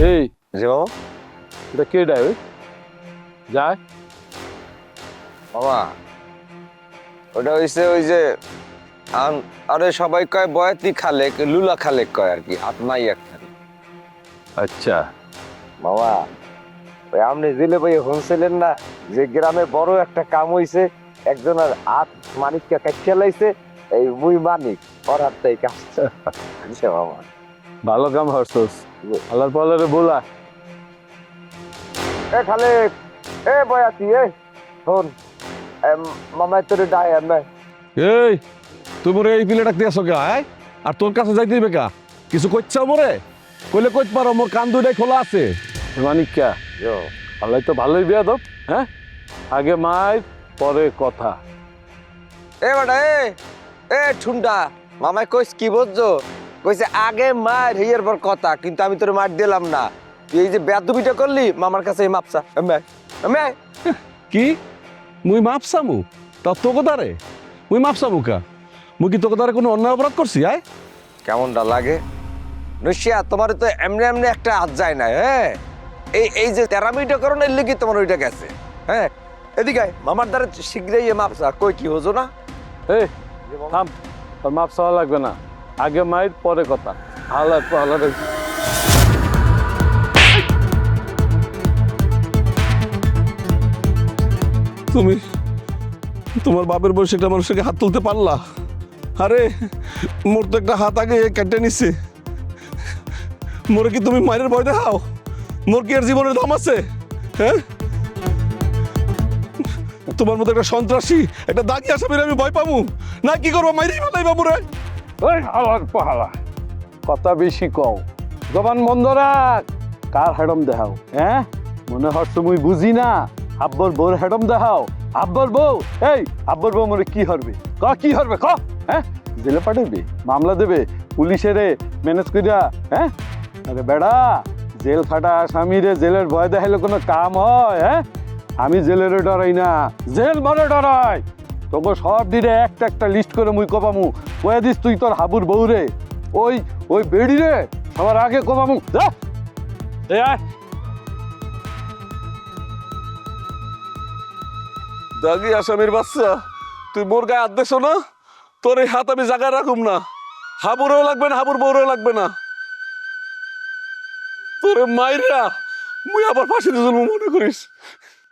এই জি বাবা। এটা কে ডাই যায়? বাবা ওটা হইছে ওই যে আরে সবাই কয় বয়াতি খালেক, লুলা খালেক কয় আর কি, হাত নাই একখান। আচ্ছা, বাবা ওই আপনি জেলে ভাই শুনছিলেন না যে গ্রামে বড় একটা কাম হইছে, একজনের হাত মানিককে কাটিয়ে লাইছে, এই মুই মানিক ওর হাত থেকে কাটছে। বুঝছে বাবা? ভালো কাম হরছস। আল্লাহর পালারে বলা। এ খালেক, এ বয়াতি, এ শোন, মামাই তোর ডাই এমে। এই তুই মোরে এই পিলেটাক দিয়ে আসো কে আয়? আর তোর কাছে যাইতে দিবে কা? কিছু কইছাও মোরে? কইলে কইতে পারো, মোর কান দুইটাই খোলা আছে। মানিকা আল্লাহ তো ভালোই বেয়াদব। হ্যাঁ, আগে মায়ের পরে কথা। এ বেটা, এ ঠুন্ডা, মামাই কইস কি বুঝছো? কইছে আগে মার হিয়ার পর কথা, কিন্তু আমি তোর মার দিলাম না। তুই এই যে বেয়াদবিটা করলি, মামার কাছে এই মাপসা। এমে এমে কি মুই মাপ চামু? তা তোকে দারে মুই মাপ চামু কা? মুই কি তোকে দারে কোনো অন্যায় অপরাধ করছি আয়? কেমনটা লাগে নসিয়া? তোমার তো এমনি এমনি একটা হাত যায় না। হ্যাঁ, এই যে তেরামিটা করো না, এলে কি তোমার ওইটা গেছে? হ্যাঁ, এদিকে আয়, মামার দ্বারা শীঘ্রই এ মাপসা। কই কি হজো না? এই থাম, তোর মাপ চাওয়া লাগবে না। আগে মায়ের পরে কথা। আল্লাহর পালারে তুমি তোমার বাপের বয়সে একটা মানুষকে হাত তুলতে পারলা? আরে মোর তো একটা হাত আগে কেটে নিছে। মোরে কি তুমি মায়ের ভয় দেখাও? মোর কি আর জীবনের দাম আছে? হ্যাঁ, তোমার মতো একটা সন্ত্রাসী, একটা দাগি আসামির আমি ভয় পাবো না? কি করবো, মাইরেই ফেলাই বাবু রে। ওই আল্লাহর পালা, কথা বেশি কও, জবান বন্ধ রাখ। কার হেডম দেখাও? হ্যাঁ, মনে হচ্ছে মুই বুঝি না। আব্বর বউর হেডম দেখাও। আব্বর বউ, এই আব্বর বউ মনে কি হরবে? কি হরবে ক? হ্যাঁ, জেলে পাঠাইবে, মামলা দেবে, পুলিশেরে ম্যানেজ করিয়া। হ্যাঁ, আরে বেড়া, জেল খাটা আসামিরে জেলের ভয় দেখাইলে কোনো কাম হয়? হ্যাঁ, আমি জেলের ডরাই না, জেল মনে ডরাই। তোকে সব দিনে একটা একটা লিস্ট করে মুই কপামু। কয়ে দিস তুই তোর হাবুর বউরে, ওই ওই বেড়ি রে সবার আগে কপামু। যা এই আয়। দাগি আসামির বাচ্চা, তুই মোর গায়ে হাত দেখছো না? তোর এই হাত আমি জায়গায় রাখুম না। হাবুরেও লাগবে না, হাবুর বউরেও লাগবে না। তোরে মাইরা মুই আবার ফাঁসিতে চলবো মনে করিস?